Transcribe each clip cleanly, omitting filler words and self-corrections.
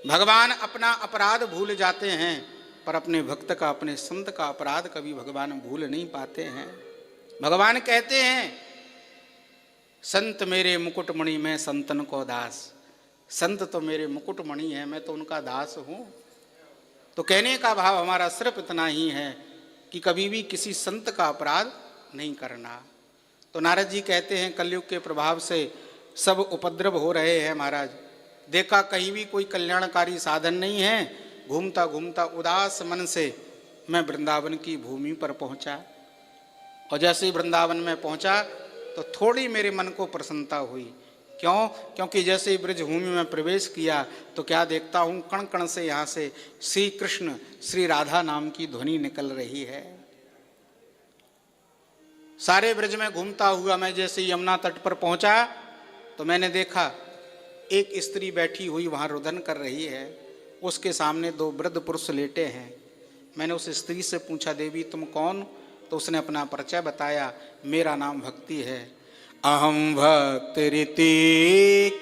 भगवान अपना अपराध भूल जाते हैं, पर अपने भक्त का, अपने संत का अपराध कभी भगवान भूल नहीं पाते हैं। भगवान कहते हैं, संत मेरे मुकुटमणि, मैं संतन को दास। संत तो मेरे मुकुटमणि है, मैं तो उनका दास हूं। तो कहने का भाव हमारा सिर्फ इतना ही है कि कभी भी किसी संत का अपराध नहीं करना। तो नारद जी कहते हैं, कलयुग के प्रभाव से सब उपद्रव हो रहे हैं महाराज। देखा कहीं भी कोई कल्याणकारी साधन नहीं है। घूमता घूमता उदास मन से मैं वृंदावन की भूमि पर पहुंचा, और जैसे ही वृंदावन में पहुंचा तो थोड़ी मेरे मन को प्रसन्नता हुई। क्यों? क्योंकि जैसे ही ब्रज भूमि में प्रवेश किया तो क्या देखता हूँ, कण कण से यहाँ से श्री कृष्ण, श्री राधा नाम की ध्वनि निकल रही है। सारे ब्रज में घूमता हुआ मैं जैसे ही यमुना तट पर पहुंचा तो मैंने देखा एक स्त्री बैठी हुई वहाँ रुदन कर रही है। उसके सामने दो वृद्ध पुरुष लेटे हैं। मैंने उस स्त्री से पूछा, देवी तुम कौन? तो उसने अपना परिचय बताया, मेरा नाम भक्ति है। अहम भक्तिरिति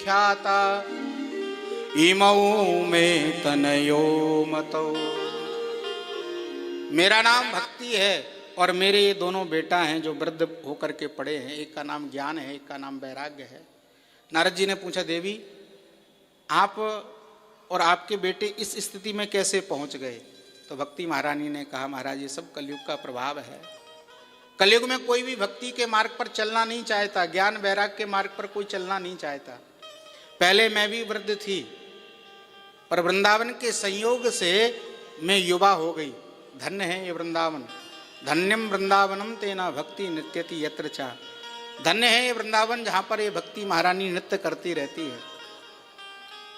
ख्याता इमौ में तनयो मतौ। मेरा नाम भक्ति है और मेरे ये दोनों बेटा हैं जो वृद्ध होकर के पड़े हैं। एक का नाम ज्ञान है, एक का नाम वैराग्य है। नारद जी ने पूछा, देवी आप और आपके बेटे इस स्थिति में कैसे पहुंच गए? तो भक्ति महारानी ने कहा, महाराज ये सब कलयुग का प्रभाव है। कलयुग में कोई भी भक्ति के मार्ग पर चलना नहीं चाहता, ज्ञान वैराग्य के मार्ग पर कोई चलना नहीं चाहता। पहले मैं भी वृद्ध थी, पर वृंदावन के संयोग से मैं युवा हो गई। धन्य है ये वृंदावन, धन्यम वृंदावनम तेना भक्ति नृत्यति यत्र चा। धन्य है ये वृंदावन जहाँ पर ये भक्ति महारानी नृत्य करती रहती है।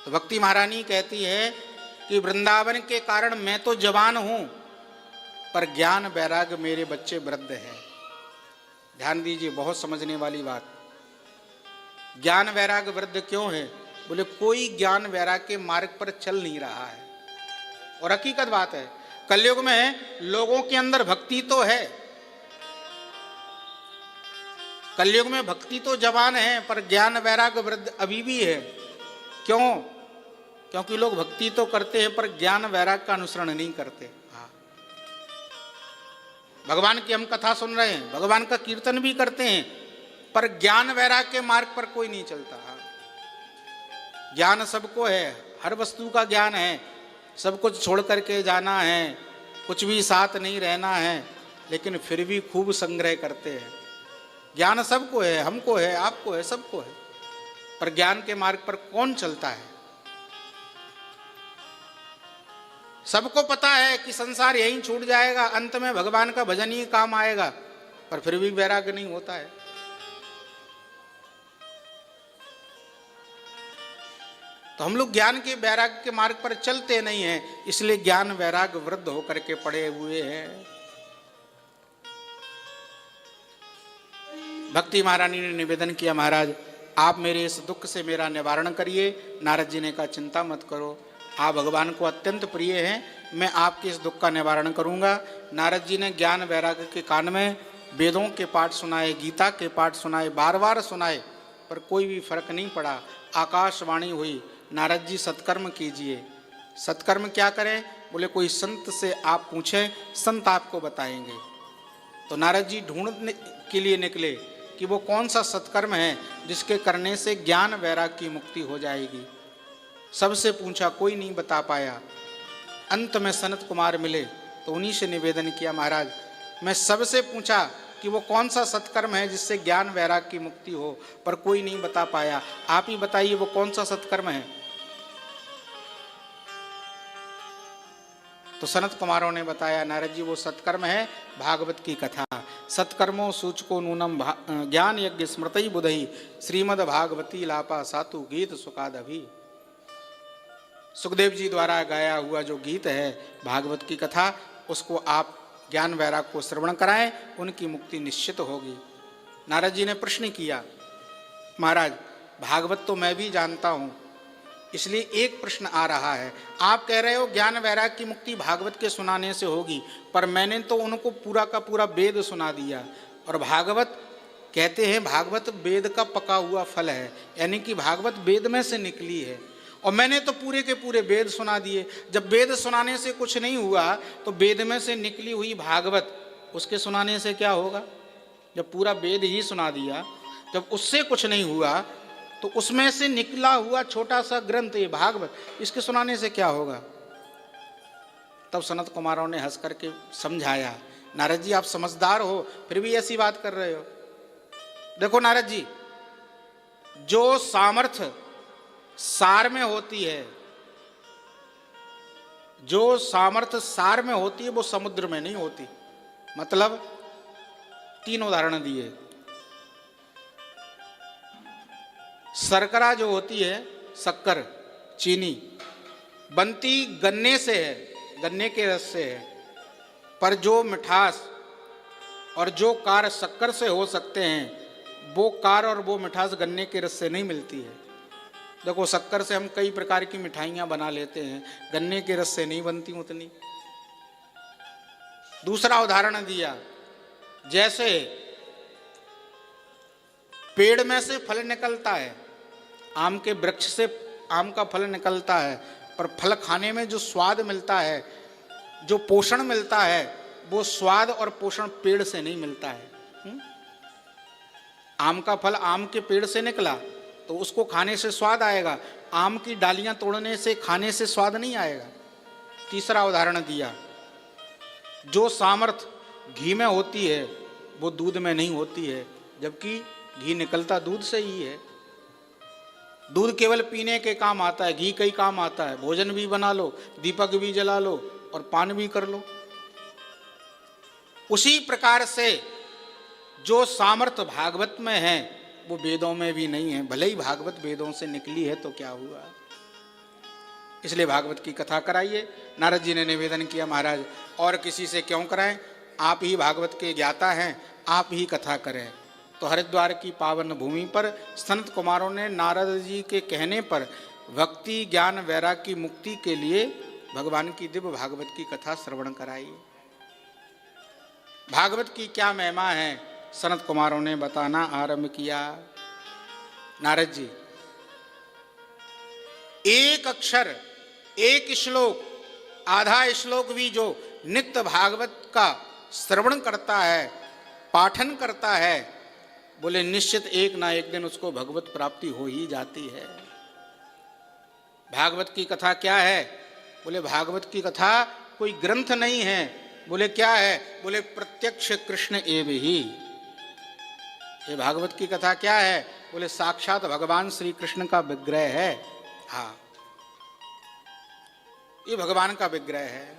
तो भक्ति महारानी कहती है कि वृंदावन के कारण मैं तो जवान हूं, पर ज्ञान वैराग्य मेरे बच्चे वृद्ध हैं। ध्यान दीजिए, बहुत समझने वाली बात। ज्ञान वैराग्य वृद्ध क्यों है? बोले कोई ज्ञान वैराग्य के मार्ग पर चल नहीं रहा है। और हकीकत बात है, कलयुग में लोगों के अंदर भक्ति तो है, कलयुग में भक्ति तो जवान है, पर ज्ञान वैराग्य वृद्ध अभी भी है। क्यों? क्योंकि लोग भक्ति तो करते हैं पर ज्ञान वैराग्य का अनुसरण नहीं करते। हाँ, भगवान की हम कथा सुन रहे हैं, भगवान का कीर्तन भी करते हैं, पर ज्ञान वैराग्य के मार्ग पर कोई नहीं चलता। हाँ, ज्ञान सबको है, हर वस्तु का ज्ञान है, सब कुछ छोड़ करके जाना है, कुछ भी साथ नहीं रहना है, लेकिन फिर भी खूब संग्रह करते हैं। ज्ञान सबको है, हमको है, आपको है, सबको है, पर ज्ञान के मार्ग पर कौन चलता है? सबको पता है कि संसार यहीं छूट जाएगा, अंत में भगवान का भजन ही काम आएगा, पर फिर भी वैराग्य नहीं होता है। तो हम लोग ज्ञान के वैराग्य के मार्ग पर चलते नहीं हैं, इसलिए ज्ञान वैराग्य वृद्ध होकर के पड़े हुए हैं। भक्ति महारानी ने निवेदन किया, महाराज आप मेरे इस दुख से मेरा निवारण करिए। नारद जी ने कहा, चिंता मत करो, आप भगवान को अत्यंत प्रिय हैं, मैं आपके इस दुख का निवारण करूंगा। नारद जी ने ज्ञान वैराग्य के कान में वेदों के पाठ सुनाए, गीता के पाठ सुनाए, बार बार सुनाए, पर कोई भी फर्क नहीं पड़ा। आकाशवाणी हुई, नारद जी सत्कर्म कीजिए। सत्कर्म क्या करें? बोले कोई संत से आप पूछें, संत आपको बताएंगे। तो नारद जी ढूंढने के लिए निकले कि वो कौन सा सत्कर्म है जिसके करने से ज्ञान वैराग्य की मुक्ति हो जाएगी। सबसे पूछा, कोई नहीं बता पाया। अंत में सनत कुमार मिले तो उन्हीं से निवेदन किया, महाराज मैं सबसे पूछा कि वो कौन सा सत्कर्म है जिससे ज्ञान वैराग्य की मुक्ति हो, पर कोई नहीं बता पाया। आप ही बताइए वो कौन सा सत्कर्म है? तो सनत कुमारों ने बताया, नारद जी वो सत्कर्म है भागवत की कथा। सत्कर्मो सूचको नूनम ज्ञान यज्ञ स्मृति बुधई श्रीमद भागवती लापा सातु गीत सुखादभि। सुखदेव जी द्वारा गाया हुआ जो गीत है भागवत की कथा, उसको आप ज्ञान वैराग्य को श्रवण कराएं, उनकी मुक्ति निश्चित होगी। नारद जी ने प्रश्न किया, महाराज भागवत तो मैं भी जानता हूं, इसलिए एक प्रश्न आ रहा है। आप कह रहे हो ज्ञान वैराग्य की मुक्ति भागवत के सुनाने से होगी, पर मैंने तो उनको पूरा का पूरा वेद सुना दिया, और भागवत कहते हैं भागवत वेद का पका हुआ फल है, यानी कि भागवत वेद में से निकली है। और मैंने तो पूरे के पूरे वेद सुना दिए। जब वेद सुनाने से कुछ नहीं हुआ तो वेद में से निकली हुई भागवत, उसके सुनाने से क्या होगा? जब पूरा वेद ही सुना दिया, जब उससे कुछ नहीं हुआ तो उसमें से निकला हुआ छोटा सा ग्रंथ ये भागवत, इसके सुनाने से क्या होगा? तब सनत कुमारों ने हंस करके समझाया, नारद जी आप समझदार हो फिर भी ऐसी बात कर रहे हो। देखो नारद जी, जो सामर्थ्य सार में होती है, जो सामर्थ्य सार में होती है वो समुद्र में नहीं होती। मतलब 3 उदाहरण दिए। शर्करा जो होती है, शक्कर, चीनी, बनती गन्ने से है, गन्ने के रस से है, पर जो मिठास और जो कार्य शक्कर से हो सकते हैं वो कार्य और वो मिठास गन्ने के रस से नहीं मिलती है। देखो शक्कर से हम कई प्रकार की मिठाइयाँ बना लेते हैं, गन्ने के रस से नहीं बनती उतनी। दूसरा उदाहरण दिया, जैसे पेड़ में से फल निकलता है, आम के वृक्ष से आम का फल निकलता है, पर फल खाने में जो स्वाद मिलता है, जो पोषण मिलता है, वो स्वाद और पोषण पेड़ से नहीं मिलता है। आम का फल आम के पेड़ से निकला तो उसको खाने से स्वाद आएगा, आम की डालियां तोड़ने से खाने से स्वाद नहीं आएगा। तीसरा उदाहरण दिया, जो सामर्थ्य घी में होती है वो दूध में नहीं होती है, जबकि घी निकलता दूध से ही है। दूध केवल पीने के काम आता है, घी कई काम आता है, भोजन भी बना लो, दीपक भी जला लो और पान भी कर लो। उसी प्रकार से जो सामर्थ्य भागवत में है वो वेदों में भी नहीं है। भले ही भागवत वेदों से निकली है तो क्या हुआ, इसलिए भागवत की कथा कराइए। नारद जी ने निवेदन किया, महाराज और किसी से क्यों कराएं, आप ही भागवत के ज्ञाता हैं, आप ही कथा करें। तो हरिद्वार की पावन भूमि पर सनत कुमारों ने नारद जी के कहने पर भक्ति ज्ञान वैराग्य की मुक्ति के लिए भगवान की दिव्य भागवत की कथा श्रवण कराई। भागवत की क्या महिमा है, सनत कुमारों ने बताना आरंभ किया। नारद जी, एक अक्षर, एक श्लोक, आधा श्लोक भी जो नित्य भागवत का श्रवण करता है, पाठन करता है, बोले निश्चित एक ना एक दिन उसको भगवत प्राप्ति हो ही जाती है। भागवत की कथा क्या है? बोले भागवत की कथा कोई ग्रंथ नहीं है। बोले क्या है? बोले प्रत्यक्ष कृष्ण एव ही। ये भागवत की कथा क्या है? बोले साक्षात भगवान श्री कृष्ण का विग्रह है। हाँ, ये भगवान का विग्रह है।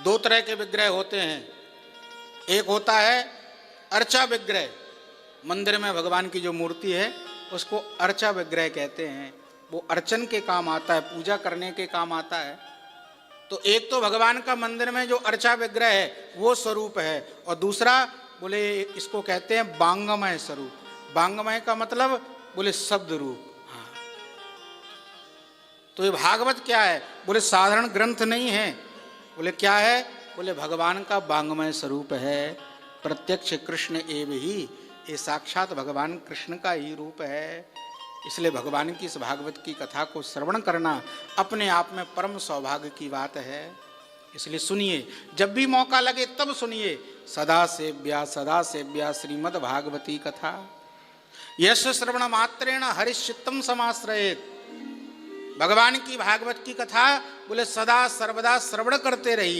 2 तरह के विग्रह होते हैं। एक होता है अर्चा विग्रह, मंदिर में भगवान की जो मूर्ति है उसको अर्चा विग्रह कहते हैं। वो अर्चन के काम आता है, पूजा करने के काम आता है। तो एक तो भगवान का मंदिर में जो अर्चा विग्रह है वो स्वरूप है, और दूसरा बोले इसको कहते हैं बांगमय स्वरूप। बांगमय का मतलब बोले शब्द रूप। हाँ, तो ये भागवत क्या है? बोले साधारण ग्रंथ नहीं है। बोले क्या है? बोले भगवान का बांगमय स्वरूप है। प्रत्यक्ष कृष्ण एव ही, ये साक्षात भगवान कृष्ण का ही रूप है। इसलिए भगवान की इस भागवत की कथा को श्रवण करना अपने आप में परम सौभाग्य की बात है। इसलिए सुनिए, जब भी मौका लगे तब सुनिए। सदा सेव्या श्रीमद् भागवती कथा, यश श्रवण मात्रेण हरिश्चित्तम समाश्रयेत। भगवान की भागवत की कथा बोले सदा सर्वदा श्रवण करते रहिए।